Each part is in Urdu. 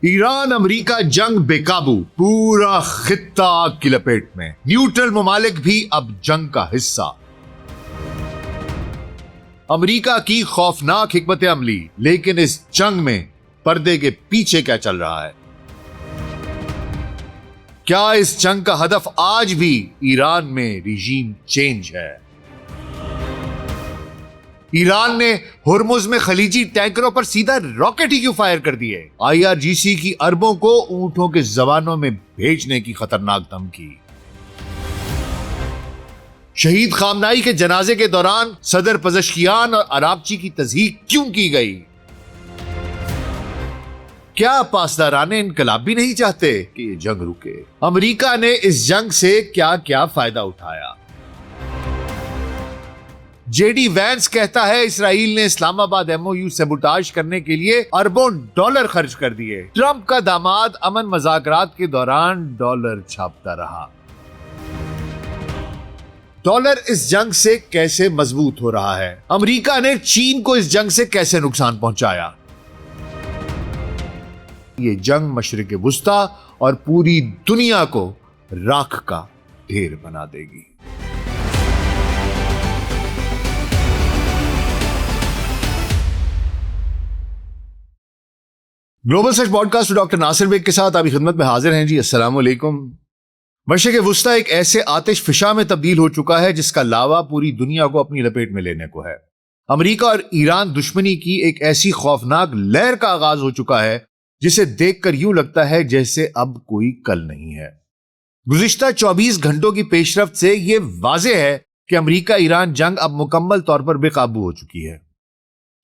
ایران امریکہ جنگ بے قابو، پورا خطہ آگ کی لپیٹ میں، نیوٹرل ممالک بھی اب جنگ کا حصہ۔ امریکہ کی خوفناک حکمت عملی، لیکن اس جنگ میں پردے کے پیچھے کیا چل رہا ہے؟ کیا اس جنگ کا ہدف آج بھی ایران میں ریجیم چینج ہے؟ ایران نے ہرمز میں خلیجی ٹینکروں پر سیدھا راکٹ ہی کیوں فائر کر دیے؟ IRGC کی اربوں کو اونٹوں کے زبانوں میں بھیجنے کی خطرناک دھمکی۔ شہید خامنائی کے جنازے کے دوران صدر پزشکیان اور عراقچی کی تصدیق کیوں کی گئی؟ کیا پاسداران انقلاب بھی نہیں چاہتے کہ یہ جنگ رکے؟ امریکہ نے اس جنگ سے کیا کیا فائدہ اٹھایا؟ JD وینس کہتا ہے اسرائیل نے اسلام آباد MOU سیبوٹاژ کرنے کے لیے اربوں ڈالر خرچ کر دیے۔ ٹرمپ کا داماد امن مذاکرات کے دوران ڈالر چھاپتا رہا۔ ڈالر اس جنگ سے کیسے مضبوط ہو رہا ہے؟ امریکہ نے چین کو اس جنگ سے کیسے نقصان پہنچایا؟ یہ جنگ مشرق وسطی اور پوری دنیا کو راکھ کا ڈھیر بنا دے گی۔ گلوبل سچ پوڈ کاسٹ ڈاکٹر ناصر بیگ کے ساتھ آپ کی خدمت میں حاضر ہیں جی۔ السلام علیکم۔ مشرق وسطی ایک ایسے آتش فشاں میں تبدیل ہو چکا ہے جس کا لاوا پوری دنیا کو اپنی لپیٹ میں لینے کو ہے۔ امریکہ اور ایران دشمنی کی ایک ایسی خوفناک لہر کا آغاز ہو چکا ہے جسے دیکھ کر یوں لگتا ہے جیسے اب کوئی کل نہیں ہے۔ گزشتہ 24 گھنٹوں کی پیش رفت سے یہ واضح ہے کہ امریکہ ایران جنگ اب مکمل طور پر بے قابو ہو چکی ہے۔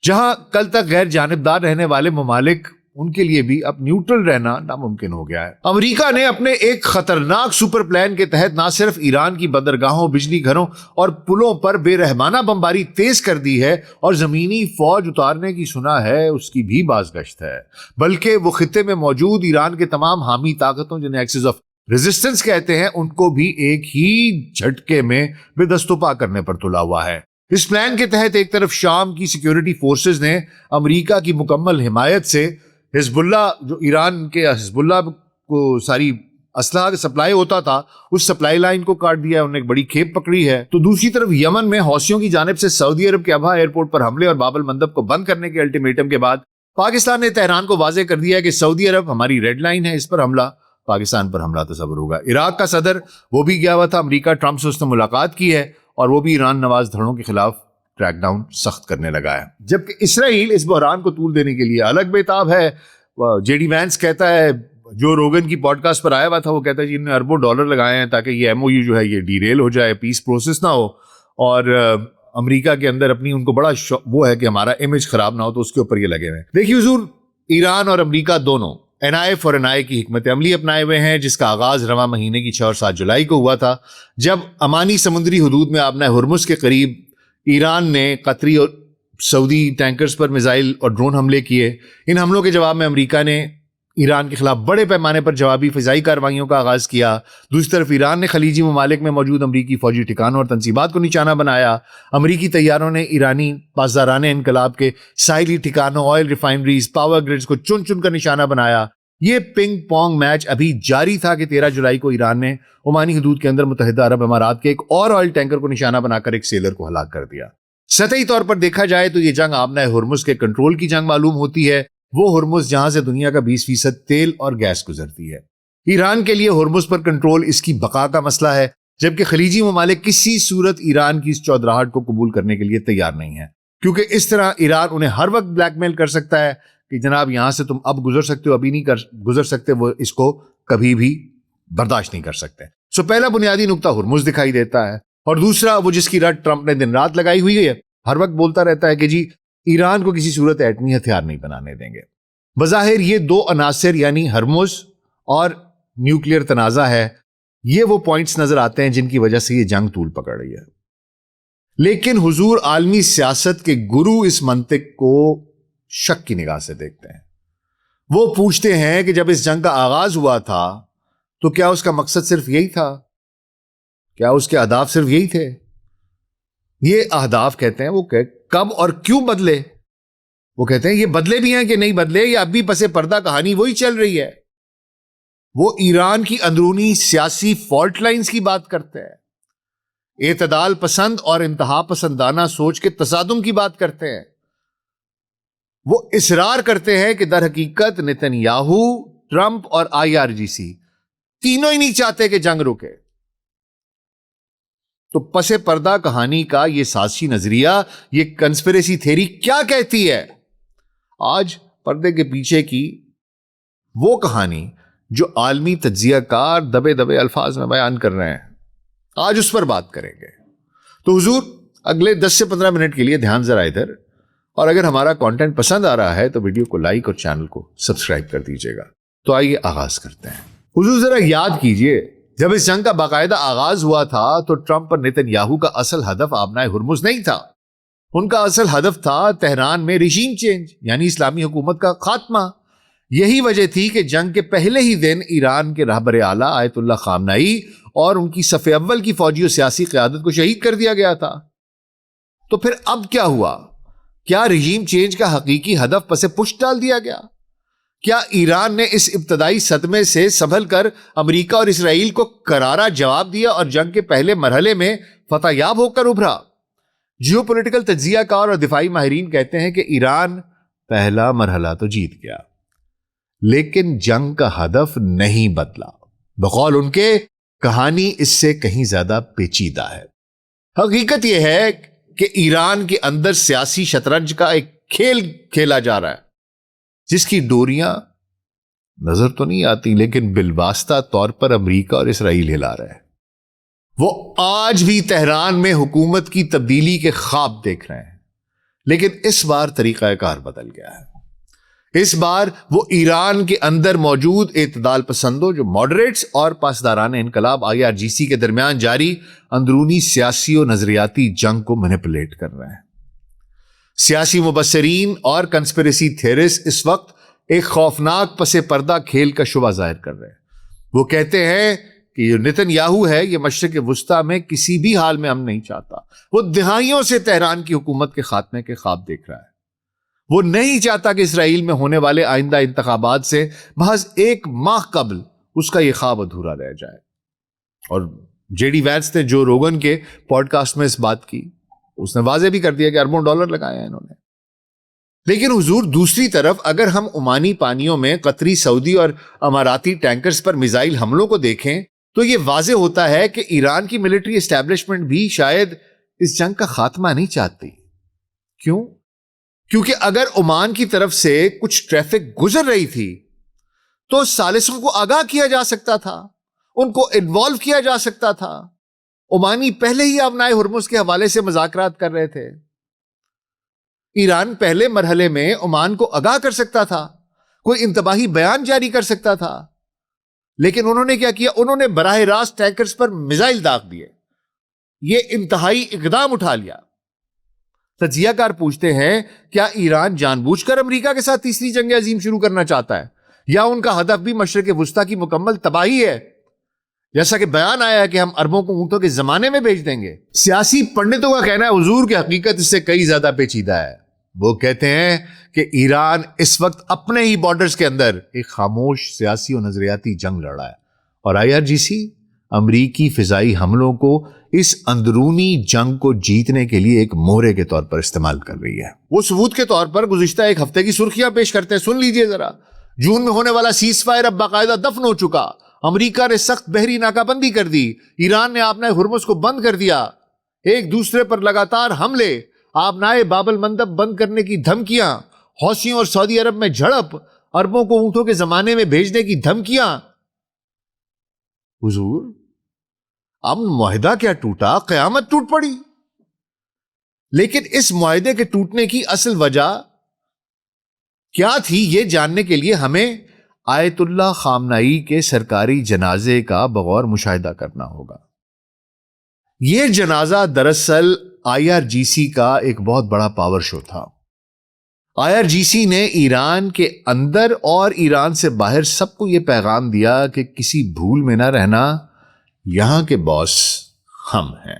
جہاں کل تک غیر جانبدار رہنے والے ممالک، ان کے لیے بھی اب نیوٹرل رہنا ناممکن ہو گیا ہے۔ امریکہ نے اپنے ایک خطرناک سپر پلان کے تحت نہ صرف ایران کی بندرگاہوں، بجلی گھروں اور پلوں پر بے رحمانہ بمباری تیز کر دی ہے اور زمینی فوج اتارنے کی سنا ہے اس کی بھی بازگشت ہے، بلکہ وہ خطے میں موجود ایران کے تمام حامی طاقتوں جنہیں ایکسس آف ریزسٹنس کہتے ہیں، ان کو بھی ایک ہی جھٹکے میں بے دست و پا کرنے پر تلا ہوا ہے۔ اس پلان کے تحت ایک طرف شام کی سیکیورٹی فورسز نے امریکہ کی مکمل حمایت سے حزب اللہ، جو ایران کے حزب اللہ کو ساری اسلحہ کا سپلائی ہوتا تھا، اس سپلائی لائن کو کاٹ دیا ہے، انہوں نے ایک بڑی کھیپ پکڑی ہے۔ تو دوسری طرف یمن میں حوثیوں کی جانب سے سعودی عرب کے ابہا ایئرپورٹ پر حملے اور باب المندب کو بند کرنے کے الٹیمیٹم کے بعد پاکستان نے تہران کو واضح کر دیا ہے کہ سعودی عرب ہماری ریڈ لائن ہے، اس پر حملہ پاکستان پر حملہ تصور ہوگا۔ عراق کا صدر وہ بھی گیا ہوا تھا امریکہ، ٹرمپ سے اس نے ملاقات کی ہے اور وہ بھی ایران نواز دھڑوں کے خلاف ٹریک ڈاؤن سخت کرنے لگا ہے، جبکہ اسرائیل اس بحران کو طول دینے کے لیے الگ بےتاب ہے۔ JD وینس کہتا ہے، جو روگن کی پوڈ کاسٹ پر آیا ہوا تھا، وہ کہتا ہے جی انہوں نے اربوں ڈالر لگائے ہیں تاکہ یہ MOU جو ہے یہ ڈیریل ہو جائے، پیس پروسیس نہ ہو، اور امریکہ کے اندر اپنی ان کو بڑا وہ ہے کہ ہمارا امیج خراب نہ ہو، تو اس کے اوپر یہ لگے ہوئے ہیں۔ دیکھیے حضور، ایران اور امریکہ دونوں این آئی فار این آئی کی حکمت عملی اپنائے ہوئے ہیں، جس کا آغاز رواں مہینے کی 6 اور 7 جولائی کو ہوا تھا، جب امانی سمندری حدود میں آبنہ ہرمز کے قریب ایران نے قطری اور سعودی ٹینکرز پر میزائل اور ڈرون حملے کیے۔ ان حملوں کے جواب میں امریکہ نے ایران کے خلاف بڑے پیمانے پر جوابی فضائی کارروائیوں کا آغاز کیا۔ دوسری طرف ایران نے خلیجی ممالک میں موجود امریکی فوجی ٹھکانوں اور تنصیبات کو نشانہ بنایا۔ امریکی طیاروں نے ایرانی پاسداران انقلاب کے ساحلی ٹھکانوں، آئل ریفائنریز، پاور گریڈز کو چن چن کر نشانہ بنایا۔ یہ پنگ پونگ میچ ابھی جاری تھا کہ 13 جولائی کو ایران نے عمانی حدود کے اندر متحدہ عرب امارات کے ایک اور آئل ٹینکر کو نشانہ بنا کر ایک سیلر کو ہلاک کر دیا۔ سطحی طور پر دیکھا جائے تو یہ جنگ آبنہ ہرمز کے کنٹرول کی جنگ معلوم ہوتی ہے، وہ ہرمز جہاں سے دنیا کا 20% تیل اور گیس گزرتی ہے۔ ایران کے لیے ہرمز پر کنٹرول اس کی بقا کا مسئلہ ہے، جبکہ خلیجی ممالک کسی صورت ایران کی اس چودراہٹ کو قبول کرنے کے لیے تیار نہیں ہیں، کیونکہ اس طرح ایران انہیں ہر وقت بلیک میل کر سکتا ہے کہ جناب یہاں سے تم اب گزر سکتے ہو، ابھی نہیں گزر سکتے، وہ اس کو کبھی بھی برداشت نہیں کر سکتے۔ سو پہلا بنیادی نقطہ ہرمز دکھائی دیتا ہے، اور دوسرا وہ جس کی رٹ ٹرمپ نے دن رات لگائی ہوئی ہے، ہر وقت بولتا رہتا ہے کہ جی ایران کو کسی صورت ایٹمی ہتھیار نہیں بنانے دیں گے۔ بظاہر یہ دو عناصر یعنی ہرمز اور نیوکلیئر تنازع ہے، یہ وہ پوائنٹس نظر آتے ہیں جن کی وجہ سے یہ جنگ طول پکڑ رہی ہے۔ لیکن حضور، عالمی سیاست کے گرو اس منطق کو شک کی نگاہ سے دیکھتے ہیں۔ وہ پوچھتے ہیں کہ جب اس جنگ کا آغاز ہوا تھا تو کیا اس کا مقصد صرف یہی تھا؟ کیا اس کے اہداف صرف یہی تھے؟ یہ اہداف کہتے ہیں وہ کب اور کیوں بدلے؟ وہ کہتے ہیں یہ بدلے بھی ہیں کہ نہیں بدلے، یا اب بھی پس پردہ کہانی وہی چل رہی ہے. وہ ایران کی اندرونی سیاسی فالٹ لائنز کی بات کرتے ہیں، اعتدال پسند اور انتہا پسندانہ سوچ کے تصادم کی بات کرتے ہیں. وہ اصرار کرتے ہیں کہ در حقیقت نتن یاہو، ٹرمپ اور IRGC تینوں ہی نہیں چاہتے کہ جنگ رکے. تو پس پردہ کہانی کا یہ سازشی نظریہ، یہ کنسپریسی تھیری کیا کہتی ہے؟ آج پردے کے پیچھے کی وہ کہانی جو عالمی تجزیہ کار دبے دبے الفاظ میں بیان کر رہے ہیں، آج اس پر بات کریں گے. تو حضور اگلے 10 سے 15 منٹ کے لیے دھیان ذرا ادھر، اور اگر ہمارا کانٹینٹ پسند آ رہا ہے تو ویڈیو کو لائک اور چینل کو سبسکرائب کر دیجیے گا. تو آئیے آغاز کرتے ہیں. حضور ذرا یاد کیجئے، جب اس جنگ کا باقاعدہ آغاز ہوا تھا تو ٹرمپ اور نتن یاہو کا اصل ہدف آبنائے ہرمز نہیں تھا. ان کا اصل ہدف تھا تہران میں ریژیم چینج، یعنی اسلامی حکومت کا خاتمہ. یہی وجہ تھی کہ جنگ کے پہلے ہی دن ایران کے رہبر اعلیٰ آیت اللہ خامنئی اور ان کی صف اول کی فوجی و سیاسی قیادت کو شہید کر دیا گیا تھا. تو پھر اب کیا ہوا؟ کیا ریژیم چینج کا حقیقی ہدف پس پشت ڈال دیا گیا؟ کیا ایران نے اس ابتدائی صدمے سے سنبھل کر امریکہ اور اسرائیل کو کرارا جواب دیا اور جنگ کے پہلے مرحلے میں فتح یاب ہو کر ابھرا؟ جیو پولیٹیکل تجزیہ کار اور دفاعی ماہرین کہتے ہیں کہ ایران پہلا مرحلہ تو جیت گیا، لیکن جنگ کا ہدف نہیں بدلا. بقول ان کے کہانی اس سے کہیں زیادہ پیچیدہ ہے. حقیقت یہ ہے کہ ایران کے اندر سیاسی شطرنج کا ایک کھیل کھیلا جا رہا ہے جس کی ڈوریاں نظر تو نہیں آتی، لیکن بالواسطہ طور پر امریکہ اور اسرائیل ہلا رہے ہیں. وہ آج بھی تہران میں حکومت کی تبدیلی کے خواب دیکھ رہے ہیں، لیکن اس بار طریقہ کار بدل گیا ہے. اس بار وہ ایران کے اندر موجود اعتدال پسندوں جو ماڈریٹس اور پاسداران انقلاب IRGC کے درمیان جاری اندرونی سیاسی و نظریاتی جنگ کو مینیپولیٹ کر رہے ہیں. سیاسی مبصرین اور کنسپریسی تھیورسٹ اس وقت ایک خوفناک پس پردہ کھیل کا شبہ ظاہر کر رہے ہیں. وہ کہتے ہیں کہ یہ نتن یاہو ہے، یہ مشرق وسطیٰ میں کسی بھی حال میں امن نہیں چاہتا. وہ دہائیوں سے تہران کی حکومت کے خاتمے کے خواب دیکھ رہا ہے. وہ نہیں چاہتا کہ اسرائیل میں ہونے والے آئندہ انتخابات سے محض 1 ماہ قبل اس کا یہ خواب ادھورا رہ جائے. اور JD وینس نے جو روگن کے پوڈ کاسٹ میں اس بات کی، اس نے واضح بھی کر دیا کہ اربوں ڈالر لگائے ہیں انہوں نے. لیکن حضور دوسری طرف اگر ہم عمانی پانیوں میں قطری، سعودی اور اماراتی ٹینکرز پر میزائل حملوں کو دیکھیں تو یہ واضح ہوتا ہے کہ ایران کی ملٹری اسٹیبلشمنٹ بھی شاید اس جنگ کا خاتمہ نہیں چاہتی. کیوں؟ کیونکہ اگر عمان کی طرف سے کچھ ٹریفک گزر رہی تھی تو ثالثوں کو آگاہ کیا جا سکتا تھا، ان کو انوالو کیا جا سکتا تھا. عمانی پہلے ہی آبنائے ہرمز کے حوالے سے مذاکرات کر رہے تھے. ایران پہلے مرحلے میں عمان کو آگاہ کر سکتا تھا، کوئی انتباہی بیان جاری کر سکتا تھا. لیکن انہوں نے کیا کیا؟ انہوں نے براہ راست ٹینکرز پر میزائل داغ دیے. یہ انتہائی اقدام اٹھا لیا. تجزیہ کار پوچھتے ہیں کیا ایران جان بوجھ کر امریکہ کے ساتھ تیسری جنگ عظیم شروع کرنا چاہتا ہے، یا ان کا ہدف بھی مشرق وسطیٰ کی مکمل تباہی ہے؟ جیسا کہ بیان آیا ہے کہ ہم اربوں کو اونٹوں کے زمانے میں بھیج دیں گے. سیاسی پنڈتوں کا کہنا ہے حضور کی حقیقت اس سے کئی زیادہ پیچیدہ ہے. وہ کہتے ہیں کہ ایران اس وقت اپنے ہی بارڈرز کے اندر ایک خاموش سیاسی و نظریاتی جنگ لڑ رہا ہے، اور IRGC امریکی فضائی حملوں کو اس اندرونی جنگ کو جیتنے کے لیے ایک مہرے کے طور پر استعمال کر رہی ہے. وہ ثبوت کے طور پر گزشتہ 1 ہفتے کی سرخیاں پیش کرتے ہیں. سن لیجئے ذرا. جون میں ہونے والا سیز فائر اب باقاعدہ دفن ہو چکا. امریکہ نے سخت بحری ناکہ بندی کر دی. ایران نے آبنائے ہرمز کو بند کر دیا. ایک دوسرے پر لگاتار حملے، آبنائے باب المندب بند کرنے کی دھمکیاں، حوثیوں اور سعودی عرب میں جھڑپ، اربوں کو اونٹوں کے زمانے میں بھیجنے کی دھمکیاں. حضور امن معاہدہ کیا ٹوٹا، قیامت ٹوٹ پڑی. لیکن اس معاہدے کے ٹوٹنے کی اصل وجہ کیا تھی، یہ جاننے کے لیے ہمیں آیت اللہ خامنئی کے سرکاری جنازے کا بغور مشاہدہ کرنا ہوگا. یہ جنازہ دراصل IRGC کا ایک بہت بڑا پاور شو تھا. IRGC نے ایران کے اندر اور ایران سے باہر سب کو یہ پیغام دیا کہ کسی بھول میں نہ رہنا، یہاں کے باس ہم ہیں.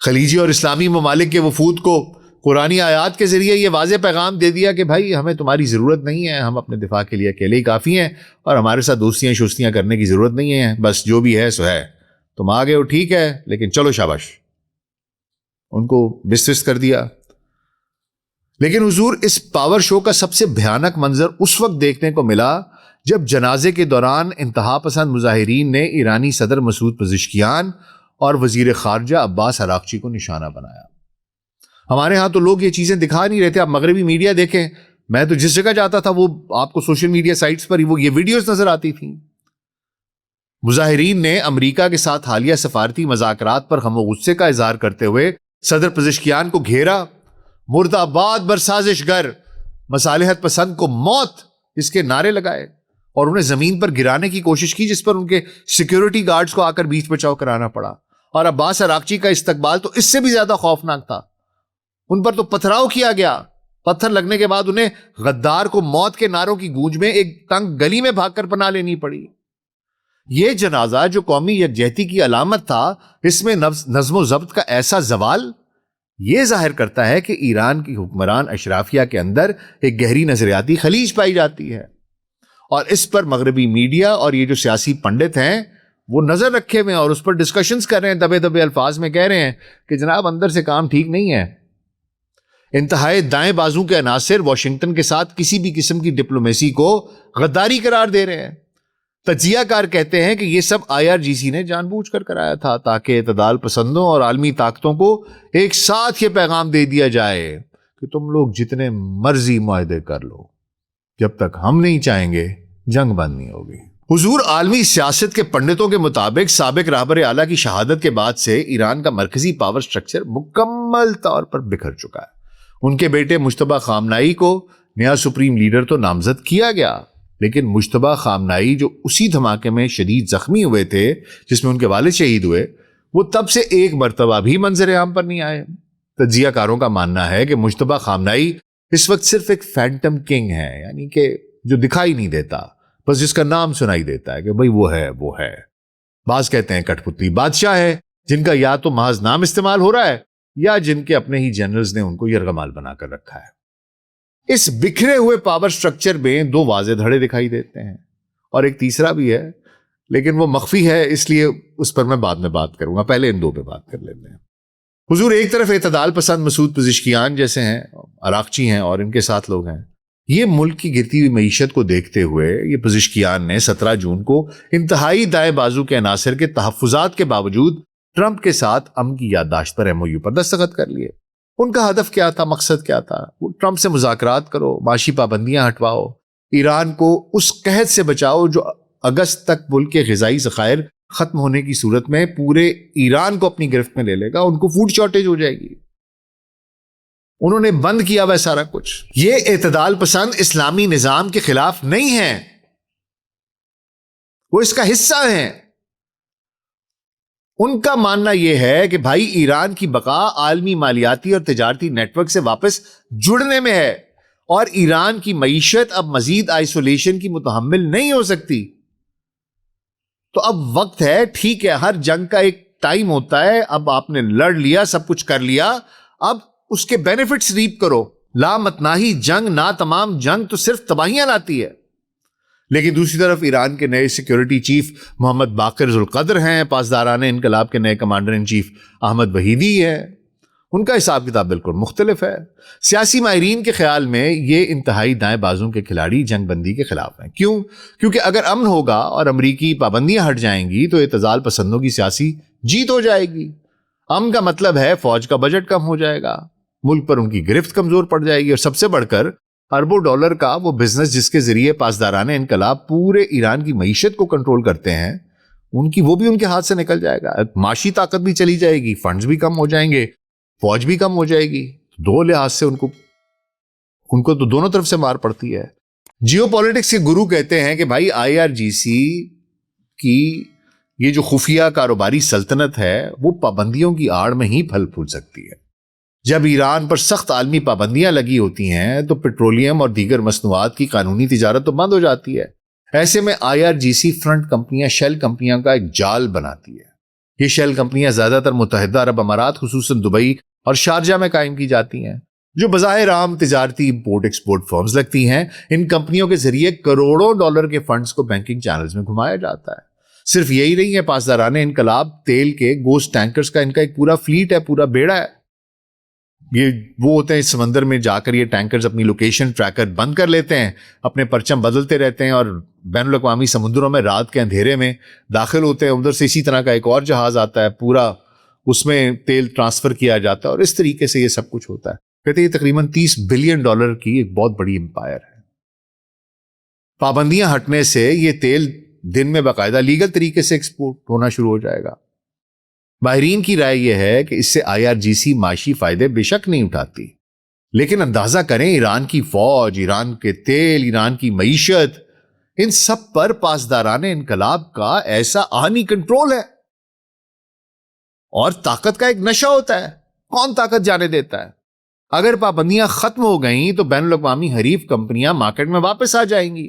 خلیجی اور اسلامی ممالک کے وفود کو قرآنی آیات کے ذریعے یہ واضح پیغام دے دیا کہ بھائی ہمیں تمہاری ضرورت نہیں ہے، ہم اپنے دفاع کے لیے اکیلے ہی کافی ہیں، اور ہمارے ساتھ دوستیاں شوستیاں کرنے کی ضرورت نہیں ہے، بس جو بھی ہے سو ہے، تم آ گئے ہو ٹھیک ہے، لیکن چلو شاباش، ان کو بس کر دیا۔ لیکن حضور اس پاور شو کا سب سے بھیانک منظر اس وقت دیکھنے کو ملا جب جنازے کے دوران انتہا پسند مظاہرین نے ایرانی صدر مسعود پزشکیان اور وزیر خارجہ عباس عراقچی کو نشانہ بنایا۔ ہمارے ہاں تو لوگ یہ چیزیں دکھا نہیں رہے تھے، آپ مغربی میڈیا دیکھیں، میں تو جس جگہ جاتا تھا وہ آپ کو سوشل میڈیا سائٹس پر وہ یہ ویڈیوز نظر آتی تھیں۔ مظاہرین نے امریکہ کے ساتھ حالیہ سفارتی مذاکرات پر غم و غصے کا اظہار کرتے ہوئے صدر پزشکیان کو گھیرا، مرد آباد بر سازش گر، مصالحت پسند کو موت، اس کے نعرے لگائے اور انہیں زمین پر گرانے کی کوشش کی، جس پر ان کے سیکیورٹی گارڈز کو آ کر بیچ بچاؤ کرانا پڑا۔ اور عباس عراقچی کا استقبال تو اس سے بھی زیادہ خوفناک تھا، ان پر تو پتھراؤ کیا گیا، پتھر لگنے کے بعد انہیں غدار کو موت کے نعروں کی گونج میں ایک تنگ گلی میں بھاگ کر پناہ لینی پڑی۔ یہ جنازہ جو قومی یکجہتی کی علامت تھا، اس میں نظم و ضبط کا ایسا زوال، یہ ظاہر کرتا ہے کہ ایران کی حکمران اشرافیہ کے اندر ایک گہری نظریاتی خلیج پائی جاتی ہے، اور اس پر مغربی میڈیا اور یہ جو سیاسی پنڈت ہیں وہ نظر رکھے ہوئے ہیں اور اس پر ڈسکشنز کر رہے ہیں، دبے دبے الفاظ میں کہہ رہے ہیں کہ جناب اندر سے کام ٹھیک نہیں ہے۔ انتہائی دائیں بازو کے عناصر واشنگٹن کے ساتھ کسی بھی قسم کی ڈپلومیسی کو غداری قرار دے رہے ہیں۔ تجزیہ کار کہتے ہیں کہ یہ سب IRGC نے جان بوجھ کر کرایا تھا تاکہ اعتدال پسندوں اور عالمی طاقتوں کو ایک ساتھ یہ پیغام دے دیا جائے کہ تم لوگ جتنے مرضی معاہدے کر لو، جب تک ہم نہیں چاہیں گے جنگ بند نہیں ہوگی۔ حضور، عالمی سیاست کے پنڈتوں کے مطابق سابق رہبر اعلیٰ کی شہادت کے بعد سے ایران کا مرکزی پاور سٹرکچر مکمل طور پر بکھر چکا ہے۔ ان کے بیٹے مجتبی خامنائی کو نیا سپریم لیڈر تو نامزد کیا گیا، لیکن مجتبی خامنائی جو اسی دھماکے میں شدید زخمی ہوئے تھے جس میں ان کے والد شہید ہوئے، وہ تب سے ایک مرتبہ بھی منظر عام پر نہیں آئے۔ تجزیہ کاروں کا ماننا ہے کہ مجتبی خامنائی اس وقت صرف ایک فینٹم کنگ ہے، یعنی کہ جو دکھائی نہیں دیتا، بس جس کا نام سنائی دیتا ہے کہ بھئی وہ ہے۔ بعض کہتے ہیں کٹھ پتلی بادشاہ ہے، جن کا یا تو محض نام استعمال ہو رہا ہے یا جن کے اپنے ہی جنرلز نے ان کو یرغمال بنا کر رکھا ہے۔ اس بکھرے ہوئے پاور سٹرکچر میں دو واضح دھڑے دکھائی دیتے ہیں، اور ایک تیسرا بھی ہے، لیکن وہ مخفی ہے، اس لیے اس پر میں بعد میں بات کروں گا، پہلے ان دو پہ بات کر لیتے ہیں۔ حضور، ایک طرف اعتدال پسند مسعود پزشکیان جیسے ہیں، عراقچی ہیں اور ان کے ساتھ لوگ ہیں، یہ ملک کی گرتی ہوئی معیشت کو دیکھتے ہوئے یہ پزشکیان نے 17 جون کو انتہائی دائیں بازو کے عناصر کے تحفظات کے باوجود ٹرمپ کے ساتھ امن کی یادداشت پر MOU پر دستخط کر لیے۔ ان کا ہدف کیا تھا، مقصد کیا تھا؟ وہ ٹرمپ سے مذاکرات کرو، معاشی پابندیاں ہٹواؤ، ایران کو اس قحط سے بچاؤ جو اگست تک ملک کے غذائی ذخائر ختم ہونے کی صورت میں پورے ایران کو اپنی گرفت میں لے لے گا، ان کو فوڈ شارٹیج ہو جائے گی۔ انہوں نے بند کیا ہوا سارا کچھ۔ یہ اعتدال پسند اسلامی نظام کے خلاف نہیں ہیں، وہ اس کا حصہ ہیں۔ ان کا ماننا یہ ہے کہ بھائی ایران کی بقا عالمی مالیاتی اور تجارتی نیٹ ورک سے واپس جڑنے میں ہے، اور ایران کی معیشت اب مزید آئسولیشن کی متحمل نہیں ہو سکتی۔ تو اب وقت ہے، ٹھیک ہے، ہر جنگ کا ایک ٹائم ہوتا ہے، اب آپ نے لڑ لیا، سب کچھ کر لیا، اب اس کے بینیفٹس ریپ کرو۔ لا متناہی جنگ، نا تمام جنگ تو صرف تباہیاں لاتی ہے۔ لیکن دوسری طرف ایران کے نئے سیکیورٹی چیف محمد باقر ذوالقدر ہیں، پاسداران انقلاب کے نئے commander in chief Ahmad Wahidi ہیں، ان کا حساب کتاب بالکل مختلف ہے۔ سیاسی ماہرین کے خیال میں یہ انتہائی دائیں بازوں کے کھلاڑی جنگ بندی کے خلاف ہیں۔ کیوں؟ کیونکہ اگر امن ہوگا اور امریکی پابندیاں ہٹ جائیں گی تو اعتزال پسندوں کی سیاسی جیت ہو جائے گی۔ امن کا مطلب ہے فوج کا بجٹ کم ہو جائے گا، ملک پر ان کی گرفت کمزور پڑ جائے گی، اور سب سے بڑھ کر اربوں ڈالر کا وہ بزنس جس کے ذریعے پاسداران انقلاب پورے ایران کی معیشت کو کنٹرول کرتے ہیں، وہ بھی ان کے ہاتھ سے نکل جائے گا۔ معاشی طاقت بھی چلی جائے گی، فنڈز بھی کم ہو جائیں گے، فوج بھی کم ہو جائے گی۔ دو لحاظ سے ان کو تو دونوں طرف سے مار پڑتی ہے۔ جیو پالیٹکس کے گرو کہتے ہیں کہ بھائی IRGC کی یہ جو خفیہ کاروباری سلطنت ہے وہ پابندیوں کی آڑ میں ہی پھل پھول سکتی ہے۔ جب ایران پر سخت عالمی پابندیاں لگی ہوتی ہیں تو پیٹرولیم اور دیگر مصنوعات کی قانونی تجارت تو بند ہو جاتی ہے۔ ایسے میں IRGC فرنٹ کمپنیاں، شیل کمپنیاں کا ایک جال بناتی ہے۔ یہ شیل کمپنیاں زیادہ تر متحدہ عرب امارات، خصوصاً دبئی اور شارجہ میں قائم کی جاتی ہیں۔ جو بظاہر عام تجارتی امپورٹ ایکسپورٹ فرمز لگتی ہیں، ان کمپنیوں کے ذریعے کروڑوں ڈالر کے فنڈز کو بینکنگ چینلز میں گھمایا جاتا ہے۔ صرف یہی نہیں ہے، پاسداران انقلاب تیل کے گوسٹ ٹینکرز کا ان کا ایک پورا فلیٹ ہے، پورا بیڑا ہے۔ یہ وہ ہوتے ہیں سمندر میں جا کر یہ ٹینکرز اپنی لوکیشن ٹریکر بند کر لیتے ہیں، اپنے پرچم بدلتے رہتے ہیں اور بین الاقوامی سمندروں میں رات کے اندھیرے میں داخل ہوتے ہیں۔ ادھر سے اسی طرح کا ایک اور جہاز آتا ہے، پورا اس میں تیل ٹرانسفر کیا جاتا ہے، اور اس طریقے سے یہ سب کچھ ہوتا ہے۔ کہتے ہیں یہ تقریباً $30 بلین کی ایک بہت بڑی امپائر ہے۔ پابندیاں ہٹنے سے یہ تیل دن میں باقاعدہ لیگل طریقے سے ایکسپورٹ ہونا شروع ہو جائے گا۔ ماہرین کی رائے یہ ہے کہ اس سے IRGC معاشی فائدے بے شک نہیں اٹھاتی، لیکن اندازہ کریں ایران کی فوج، ایران کے تیل، ایران کی معیشت، ان سب پر پاسداران انقلاب کا ایسا آہنی کنٹرول ہے، اور طاقت کا ایک نشہ ہوتا ہے۔ کون طاقت جانے دیتا ہے؟ اگر پابندیاں ختم ہو گئیں تو بین الاقوامی حریف کمپنیاں مارکیٹ میں واپس آ جائیں گی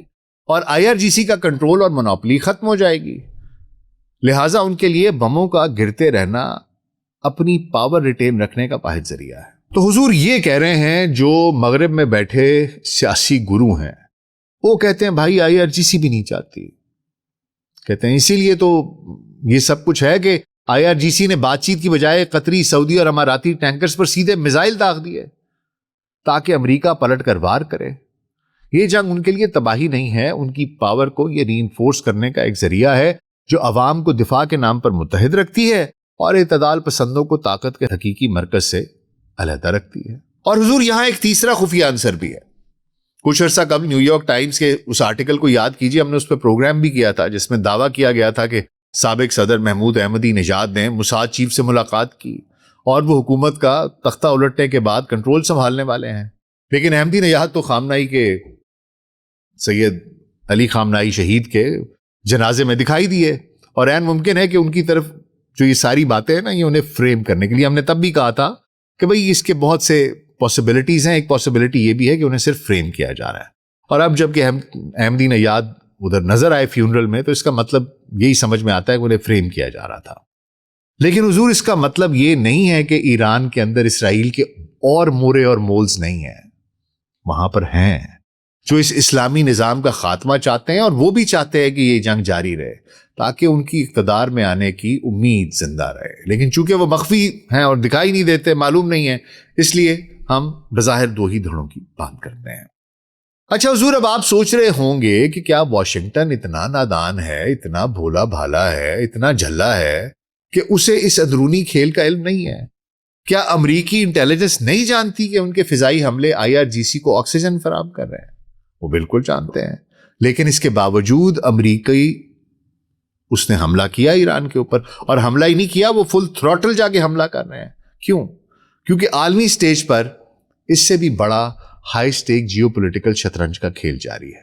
اور IRGC کا کنٹرول اور مونوپلی ختم ہو جائے گی۔ لہٰذا ان کے لیے بموں کا گرتے رہنا اپنی پاور ریٹین رکھنے کا واحد ذریعہ ہے۔ تو حضور یہ کہہ رہے ہیں جو مغرب میں بیٹھے سیاسی گرو ہیں، وہ کہتے ہیں بھائی IRGC بھی نہیں چاہتی، کہتے ہیں اسی لیے تو یہ سب کچھ ہے کہ IRGC نے بات چیت کی بجائے قطری، سعودی اور اماراتی ٹینکرز پر سیدھے میزائل داغ دیے تاکہ امریکہ پلٹ کر وار کرے۔ یہ جنگ ان کے لیے تباہی نہیں ہے، ان کی پاور کو یہ ری انفورس کرنے کا ایک ذریعہ ہے جو عوام کو دفاع کے نام پر متحد رکھتی ہے اور اعتدال پسندوں کو طاقت کے حقیقی مرکز سے علیحدہ رکھتی ہے۔ اور حضور یہاں ایک تیسرا خفیہ عنصر بھی ہے۔ کچھ عرصہ قبل نیو یارک ٹائمز کے اس آرٹیکل کو یاد کیجئے، ہم نے اس پہ پروگرام بھی کیا تھا جس میں دعویٰ کیا گیا تھا کہ سابق صدر محمود احمدی نژاد نے موساد چیف سے ملاقات کی اور وہ حکومت کا تختہ الٹنے کے بعد کنٹرول سنبھالنے والے ہیں۔ لیکن احمدی نژاد تو خامنائی کے سید علی خامنائی شہید کے جنازے میں دکھائی دیے، اور عین ممکن ہے کہ ان کی طرف جو یہ ساری باتیں ہیں نا، یہ انہیں فریم کرنے کے لیے، ہم نے تب بھی کہا تھا کہ بھئی اس کے بہت سے پاسبلٹیز ہیں۔ ایک پاسبلٹی یہ بھی ہے کہ انہیں صرف فریم کیا جا رہا ہے، اور اب جب کہ احمدی نژاد ادھر نظر آئے فیونرل میں تو اس کا مطلب یہی سمجھ میں آتا ہے کہ انہیں فریم کیا جا رہا تھا۔ لیکن حضور اس کا مطلب یہ نہیں ہے کہ ایران کے اندر اسرائیل کے اور مورے اور مولز نہیں ہیں، وہاں پر ہیں جو اس اسلامی نظام کا خاتمہ چاہتے ہیں، اور وہ بھی چاہتے ہیں کہ یہ جنگ جاری رہے تاکہ ان کی اقتدار میں آنے کی امید زندہ رہے۔ لیکن چونکہ وہ مخفی ہیں اور دکھائی نہیں دیتے، معلوم نہیں ہے، اس لیے ہم بظاہر دو ہی دھڑوں کی بات کرتے ہیں۔ اچھا حضور، اب آپ سوچ رہے ہوں گے کہ کیا واشنگٹن اتنا نادان ہے، اتنا بھولا بھالا ہے، اتنا جھلا ہے کہ اسے اس اندرونی کھیل کا علم نہیں ہے؟ کیا امریکی انٹیلیجنس نہیں جانتی کہ ان کے فضائی حملے IRGC کو آکسیجن فراہم کر رہے ہیں؟ وہ بالکل جانتے ہیں، لیکن اس کے باوجود امریکی اس نے حملہ کیا ایران کے اوپر، اور حملہ ہی نہیں کیا، وہ فل تھروٹل جا کے حملہ کر رہے ہیں۔ کیوں؟ کیونکہ عالمی سٹیج پر اس سے بھی بڑا ہائی سٹیک جیو پولیٹیکل شطرنج کا کھیل جاری ہے،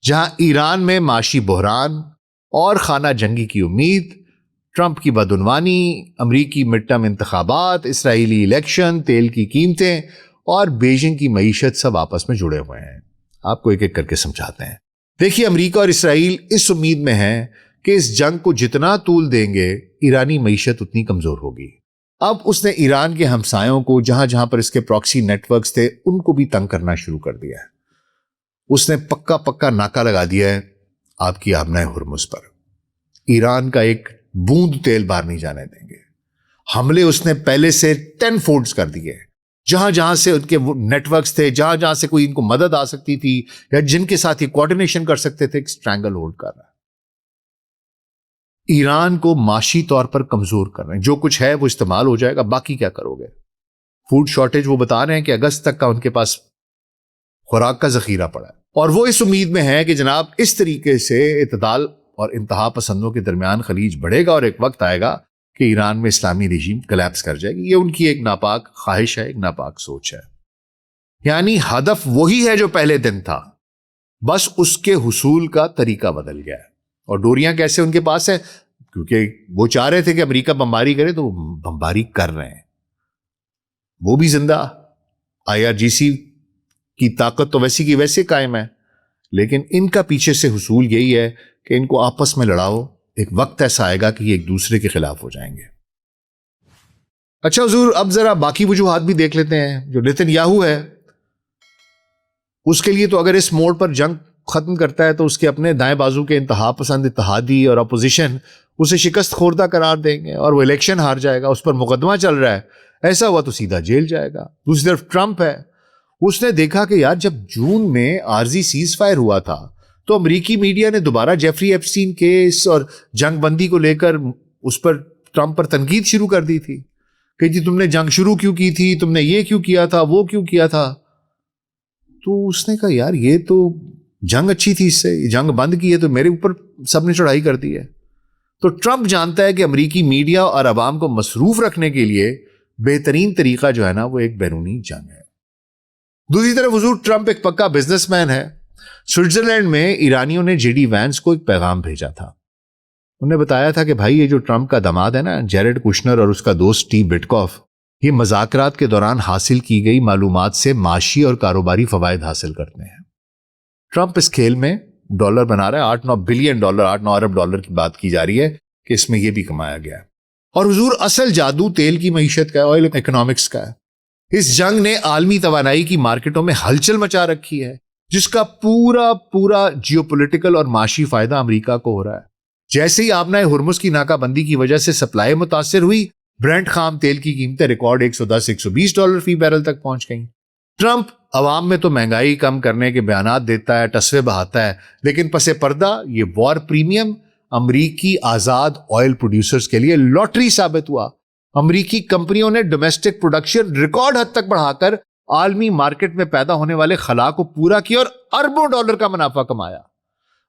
جہاں ایران میں معاشی بحران اور خانہ جنگی کی امید، ٹرمپ کی بدعنوانی، امریکی مڈ ٹرم انتخابات، اسرائیلی الیکشن، تیل کی قیمتیں اور بیجنگ کی معیشت سب آپس میں جڑے ہوئے ہیں۔ آپ کو ایک ایک کر کے سمجھاتے ہیں۔ دیکھیے، امریکہ اور اسرائیل اس امید میں ہیں کہ اس جنگ کو جتنا طول دیں گے ایرانی معیشت اتنی کمزور ہوگی۔ اب اس نے ایران کے ہمسایوں کو جہاں جہاں پر اس کے پراکسی نیٹ ورکس تھے ان کو بھی تنگ کرنا شروع کر دیا ہے۔ اس نے پکا ناکا لگا دیا ہے آپ کی آبنہ ہرمز پر۔ ایران کا ایک بوند تیل باہر نہیں جانے دیں گے۔ حملے اس نے پہلے سے 10 فولڈز کر دیے۔ جہاں جہاں سے ان کے نیٹ ورکس تھے، جہاں جہاں سے کوئی ان کو مدد آ سکتی تھی یا جن کے ساتھ یہ کوارڈینیشن کر سکتے تھے، اسٹرینگل ہولڈ کر رہا ہے۔ ایران کو معاشی طور پر کمزور کر رہے ہیں۔ جو کچھ ہے وہ استعمال ہو جائے گا، باقی کیا کرو گے؟ فوڈ شارٹیج وہ بتا رہے ہیں کہ اگست تک کا ان کے پاس خوراک کا ذخیرہ پڑا ہے، اور وہ اس امید میں ہے کہ جناب اس طریقے سے اعتدال اور انتہا پسندوں کے درمیان خلیج بڑھے گا اور ایک وقت آئے گا کہ ایران میں اسلامی رژیم کلیپس کر جائے گی۔ یہ ان کی ایک ناپاک خواہش ہے، ایک ناپاک سوچ ہے۔ یعنی ہدف وہی ہے جو پہلے دن تھا، بس اس کے حصول کا طریقہ بدل گیا ہے۔ اور ڈوریاں کیسے ان کے پاس ہیں؟ کیونکہ وہ چاہ رہے تھے کہ امریکہ بمباری کرے تو وہ بمباری کر رہے ہیں، وہ بھی زندہ۔ IRGC کی طاقت تو ویسی کی ویسے قائم ہے، لیکن ان کا پیچھے سے حصول یہی ہے کہ ان کو آپس میں لڑاؤ، ایک وقت ایسا آئے گا کہ یہ ایک دوسرے کے خلاف ہو جائیں گے۔ اچھا حضور، اب ذرا باقی وجوہات بھی دیکھ لیتے ہیں. جو نیتن یاہو ہے اس کے لیے تو اگر اس موڑ پر جنگ ختم کرتا ہے تو اس کے اپنے دائیں بازو کے انتہا پسند اتحادی اور اپوزیشن اسے شکست خوردہ قرار دیں گے اور وہ الیکشن ہار جائے گا. اس پر مقدمہ چل رہا ہے، ایسا ہوا تو سیدھا جیل جائے گا. دوسری طرف ٹرمپ ہے، اس نے دیکھا کہ یار جب جون میں عارضی سیز فائر ہوا تھا تو امریکی میڈیا نے دوبارہ جیفری ایپسٹین کیس اور جنگ بندی کو لے کر اس پر ٹرمپ پر تنقید شروع کر دی تھی کہ جی تم نے جنگ شروع کیوں کی تھی، تم نے یہ کیوں کیا تھا، وہ کیوں کیا تھا. تو اس نے کہا یار یہ تو جنگ اچھی تھی، اس سے جنگ بند کی ہے تو میرے اوپر سب نے چڑھائی کر دی ہے. تو ٹرمپ جانتا ہے کہ امریکی میڈیا اور عوام کو مصروف رکھنے کے لیے بہترین طریقہ جو ہے نا وہ ایک بیرونی جنگ ہے. دوسری طرف حضور ٹرمپ ایک پکا بزنس مین ہے. سوئٹزرلینڈ میں ایرانیوں نے جے ڈی وینس کو ایک پیغام بھیجا تھا. انہیں بتایا تھا کہ بھائی یہ جو ٹرمپ کا داماد ہے نا جیرڈ کشنر اور اس کا دوست اسٹیو بٹکوف، یہ مذاکرات کے دوران حاصل کی گئی معلومات سے معاشی اور کاروباری فوائد حاصل کرتے ہیں. ٹرمپ اس کھیل میں ڈالر بنا رہا ہے. 8-9 بلین ڈالر، 8-9 ارب ڈالر کی بات کی جا رہی ہے کہ اس میں یہ بھی کمایا گیا ہے. اور حضور اصل جادو تیل کی معیشت کا ہے، آئل اکنامکس کا ہے. اس جنگ نے عالمی توانائی کی مارکیٹوں میں ہلچل مچا رکھی ہے جس کا پورا جیو پولیٹیکل اور معاشی فائدہ امریکہ کو ہو رہا ہے. جیسے ہی آبنائے ہرمز کی ناکہ بندی کی وجہ سے سپلائی متاثر ہوئی، برینٹ خام تیل کی قیمتیں ریکارڈ 110-120 ڈالر فی بیرل تک پہنچ گئیں. ٹرمپ عوام میں تو مہنگائی کم کرنے کے بیانات دیتا ہے، ٹسوے بہاتا ہے، لیکن پس پردہ یہ وار پریمیم امریکی آزاد آئل پروڈیوسرز کے لیے لاٹری ثابت ہوا. امریکی کمپنیوں نے ڈومیسٹک پروڈکشن ریکارڈ حد تک بڑھا کر عالمی مارکیٹ میں پیدا ہونے والے خلا کو پورا کیا اور اربوں ڈالر کا منافع کمایا.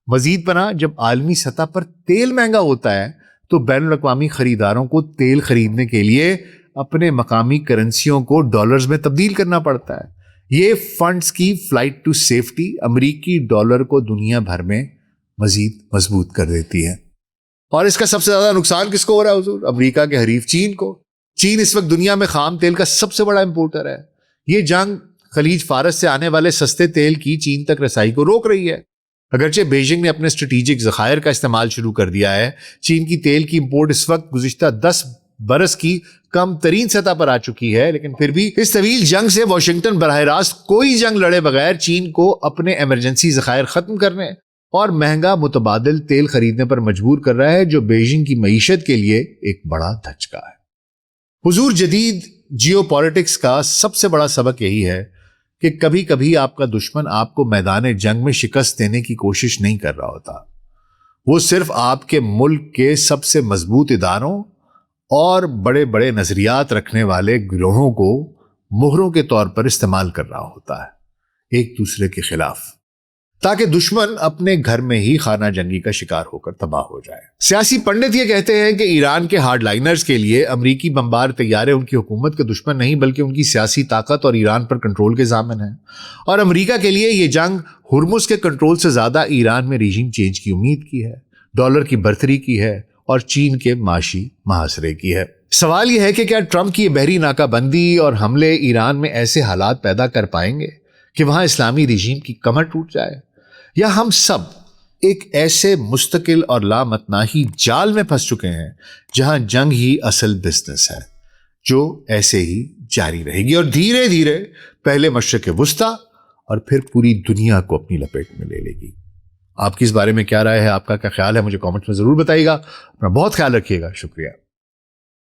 مزید بنا جب عالمی سطح پر تیل مہنگا ہوتا ہے تو بین الاقوامی خریداروں کو تیل خریدنے کے لیے اپنے مقامی کرنسیوں کو ڈالرز میں تبدیل کرنا پڑتا ہے. یہ فنڈز کی فلائٹ ٹو سیفٹی امریکی ڈالر کو دنیا بھر میں مزید مضبوط کر دیتی ہے. اور اس کا سب سے زیادہ نقصان کس کو ہو رہا ہے حضور؟ امریکہ کے حریف چین کو. چین اس وقت دنیا میں خام تیل کا سب سے بڑا امپورٹر ہے. یہ جنگ خلیج فارس سے آنے والے سستے تیل کی چین تک رسائی کو روک رہی ہے. اگرچہ بیجنگ نے اپنے اسٹریٹجک ذخائر کا استعمال شروع کر دیا ہے، چین کی تیل کی امپورٹ اس وقت گزشتہ 10 برس کی کم ترین سطح پر آ چکی ہے، لیکن پھر بھی اس طویل جنگ سے واشنگٹن براہ راست کوئی جنگ لڑے بغیر چین کو اپنے ایمرجنسی ذخائر ختم کرنے اور مہنگا متبادل تیل خریدنے پر مجبور کر رہا ہے، جو بیجنگ کی معیشت کے لیے ایک بڑا دھچکا ہے. حضور جدید جیو پالیٹکس کا سب سے بڑا سبق یہی ہے کہ کبھی کبھی آپ کا دشمن آپ کو میدان جنگ میں شکست دینے کی کوشش نہیں کر رہا ہوتا، وہ صرف آپ کے ملک کے سب سے مضبوط اداروں اور بڑے بڑے نظریات رکھنے والے گروہوں کو مہروں کے طور پر استعمال کر رہا ہوتا ہے ایک دوسرے کے خلاف، تاکہ دشمن اپنے گھر میں ہی خانہ جنگی کا شکار ہو کر تباہ ہو جائے. سیاسی پنڈت یہ کہتے ہیں کہ ایران کے ہارڈ لائنرز کے لیے امریکی بمبار طیارے ان کی حکومت کے دشمن نہیں بلکہ ان کی سیاسی طاقت اور ایران پر کنٹرول کے ضامن ہیں، اور امریکہ کے لیے یہ جنگ ہرمز کے کنٹرول سے زیادہ ایران میں ریجیم چینج کی امید کی ہے، ڈالر کی برتری کی ہے اور چین کے معاشی محاصرے کی ہے. سوال یہ ہے کہ کیا ٹرمپ کی بحری ناکہ بندی اور حملے ایران میں ایسے حالات پیدا کر پائیں گے کہ وہاں اسلامی رجیم کی کمر ٹوٹ جائے، یا ہم سب ایک ایسے مستقل اور لامتناہی جال میں پھنس چکے ہیں جہاں جنگ ہی اصل بزنس ہے جو ایسے ہی جاری رہے گی اور دھیرے دھیرے پہلے مشرق وسطیٰ اور پھر پوری دنیا کو اپنی لپیٹ میں لے لے گی. آپ کی اس بارے میں کیا رائے ہے؟ آپ کا کیا خیال ہے؟ مجھے کامنٹ میں ضرور بتائیے گا. اپنا بہت خیال رکھیے گا. شکریہ.